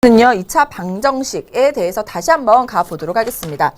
는요 2차 방정식에 대해서 다시 한번 가보도록 하겠습니다.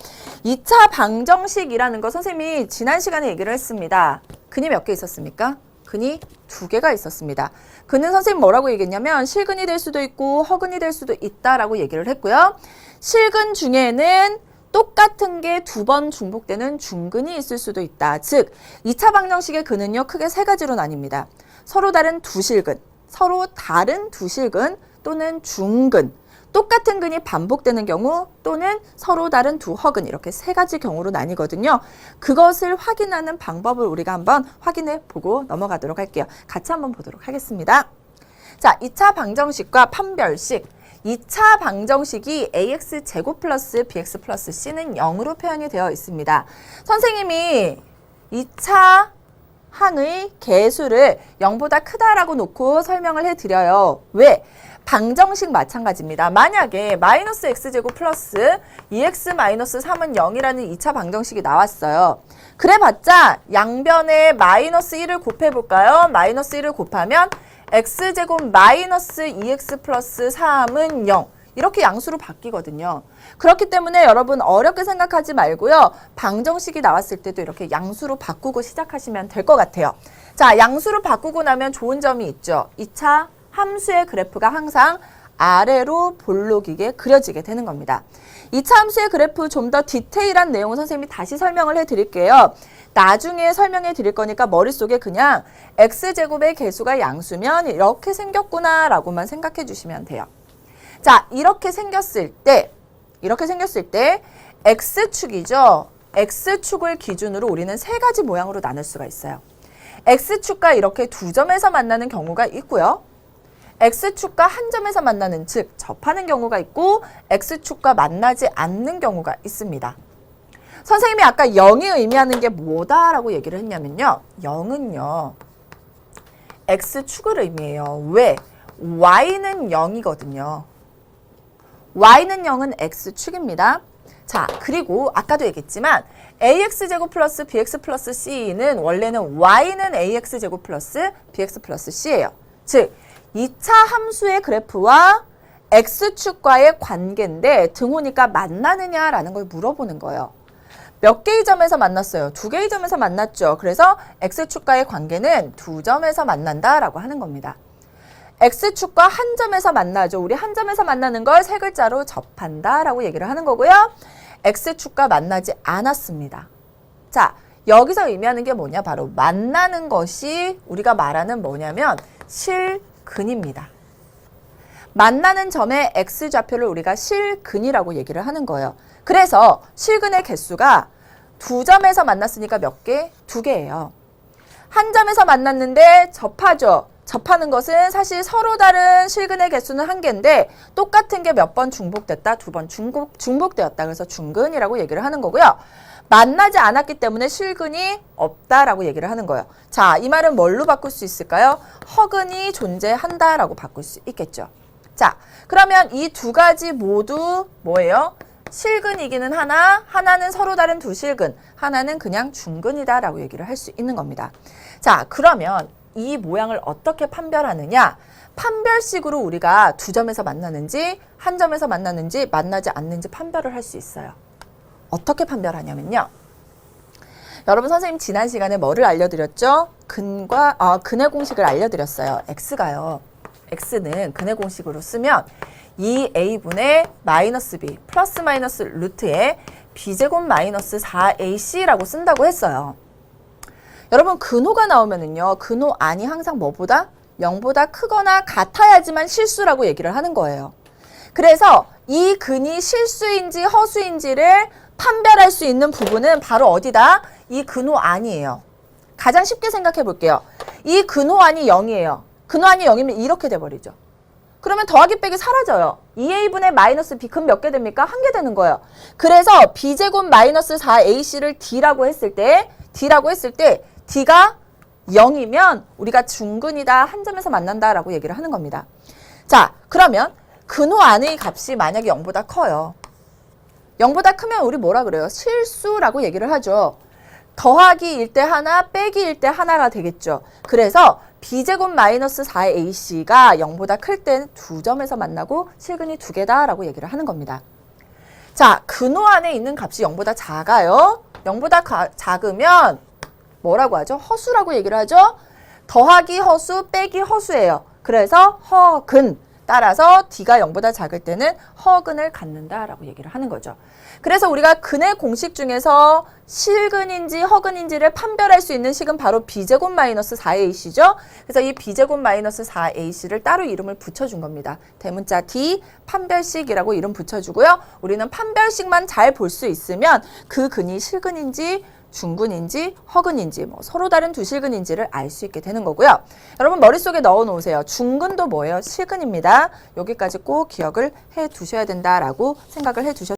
2차 방정식이라는 거 선생님이 지난 시간에 얘기를 했습니다. 근이 몇 개 있었습니까? 근이 2개가 있었습니다. 근은 선생님 뭐라고 얘기했냐면 실근이 될 수도 있고 허근이 될 수도 있다라고 얘기를 했고요. 실근 중에는 똑같은 게 2번 중복되는 중근이 있을 수도 있다. 즉 2차 방정식의 근은요 크게 3가지로 나뉩니다. 서로 다른 두 실근, 서로 다른 두 실근, 또는 중근, 똑같은 근이 반복되는 경우 또는 서로 다른 두 허근 이렇게 3가지 경우로 나뉘거든요. 그것을 확인하는 방법을 우리가 한번 확인해 보고 넘어가도록 할게요. 같이 한번 보도록 하겠습니다. 자, 2차 방정식과 판별식. 2차 방정식이 ax제곱 플러스 bx 플러스 c는 0으로 표현이 되어 있습니다. 선생님이 2차 항의 개수를 0보다 크다라고 놓고 설명을 해드려요. 왜? 방정식 마찬가지입니다. 만약에 마이너스 x제곱 플러스 2x 마이너스 3은 0이라는 2차 방정식이 나왔어요. 그래봤자 양변에 마이너스 1을 곱해볼까요? 마이너스 1을 곱하면 x제곱 마이너스 2x 플러스 3은 0. 이렇게 양수로 바뀌거든요. 그렇기 때문에 여러분 어렵게 생각하지 말고요. 방정식이 나왔을 때도 이렇게 양수로 바꾸고 시작하시면 될 것 같아요. 자, 양수로 바꾸고 나면 좋은 점이 있죠. 2차 함수의 그래프가 항상 아래로 볼록이게 그려지게 되는 겁니다. 2차 함수의 그래프 좀 더 디테일한 내용은 선생님이 다시 설명을 해드릴게요. 나중에 설명해 드릴 거니까 머릿속에 그냥 x제곱의 개수가 양수면 이렇게 생겼구나 라고만 생각해 주시면 돼요. 자, 이렇게 생겼을 때 x축이죠. x축을 기준으로 우리는 3가지 모양으로 나눌 수가 있어요. x축과 이렇게 두 점에서 만나는 경우가 있고요. x축과 한 점에서 만나는, 즉 접하는 경우가 있고 x축과 만나지 않는 경우가 있습니다. 선생님이 아까 0이 의미하는 게 뭐다라고 얘기를 했냐면요. 0은요. x축을 의미해요. 왜? y는 0이거든요. y는 0은 x축입니다. 자, 그리고 아까도 얘기했지만 ax제곱 플러스 bx 플러스 c는 원래는 y는 ax제곱 플러스 bx 플러스 c예요. 즉 2차 함수의 그래프와 x축과의 관계인데 등호니까 만나느냐라는 걸 물어보는 거예요. 몇 개의 점에서 만났어요? 2개의 점에서 만났죠. 그래서 x축과의 관계는 2점에서 만난다라고 하는 겁니다. x축과 한 점에서 만나죠. 우리 한 점에서 만나는 걸 3글자로 접한다라고 얘기를 하는 거고요. x축과 만나지 않았습니다. 자, 여기서 의미하는 게 뭐냐? 바로 만나는 것이 우리가 말하는 뭐냐면 실근입니다. 만나는 점의 x좌표를 우리가 실근이라고 얘기를 하는 거예요. 그래서 실근의 개수가 2점에서 만났으니까 몇 개? 2개예요. 한 점에서 만났는데 접하죠. 접하는 것은 사실 서로 다른 실근의 개수는 1개인데 똑같은 게 몇 번 중복됐다? 2번 중복되었다. 그래서 중근이라고 얘기를 하는 거고요. 만나지 않았기 때문에 실근이 없다라고 얘기를 하는 거예요. 자, 이 말은 뭘로 바꿀 수 있을까요? 허근이 존재한다라고 바꿀 수 있겠죠. 자, 그러면 이 2가지 모두 뭐예요? 실근이기는 하나는 서로 다른 두 실근, 하나는 그냥 중근이다라고 얘기를 할 수 있는 겁니다. 자, 그러면 이 모양을 어떻게 판별하느냐? 판별식으로 우리가 2점에서 만나는지 한 점에서 만나는지 만나지 않는지 판별을 할 수 있어요. 어떻게 판별하냐면요. 여러분 선생님 지난 시간에 뭐를 알려드렸죠? 근의 공식을 알려드렸어요. x가요. x는 근의 공식으로 쓰면 2a분의 마이너스 b 플러스 마이너스 루트에 b제곱 마이너스 4ac라고 쓴다고 했어요. 여러분 근호가 나오면은요. 근호 안이 항상 뭐보다? 0보다 크거나 같아야지만 실수라고 얘기를 하는 거예요. 그래서 이 근이 실수인지 허수인지를 판별할 수 있는 부분은 바로 어디다? 이 근호 안이에요. 가장 쉽게 생각해 볼게요. 이 근호 안이 0이에요. 근호 안이 0이면 이렇게 돼버리죠. 그러면 더하기 빼기 사라져요. 2a분의 마이너스 b 근 몇 개 됩니까? 1개 되는 거예요. 그래서 b제곱 마이너스 4ac를 d라고 했을 때 d가 0이면 우리가 중근이다, 한 점에서 만난다라고 얘기를 하는 겁니다. 자, 그러면 근호 안의 값이 만약에 0보다 커요. 0보다 크면 우리 뭐라 그래요? 실수라고 얘기를 하죠. 더하기일 때 하나, 빼기일 때 하나가 되겠죠. 그래서 b제곱 마이너스 4ac가 0보다 클 땐 2점에서 만나고 실근이 2개다라고 얘기를 하는 겁니다. 자, 근호 안에 있는 값이 0보다 작아요. 0보다 작으면 뭐라고 하죠? 허수라고 얘기를 하죠? 더하기 허수 빼기 허수예요. 그래서 허근. 따라서 D가 0보다 작을 때는 허근을 갖는다라고 얘기를 하는 거죠. 그래서 우리가 근의 공식 중에서 실근인지 허근인지를 판별할 수 있는 식은 바로 b제곱 마이너스 4ac죠. 그래서 이 b제곱 마이너스 4ac를 따로 이름을 붙여준 겁니다. 대문자 D 판별식이라고 이름 붙여주고요. 우리는 판별식만 잘 볼 수 있으면 그 근이 실근인지 중근인지 허근인지 서로 다른 두 실근인지를 알 수 있게 되는 거고요. 여러분 머릿속에 넣어 놓으세요. 중근도 뭐예요? 실근입니다. 여기까지 꼭 기억을 해 두셔야 된다라고 생각을 해 두셨습니다.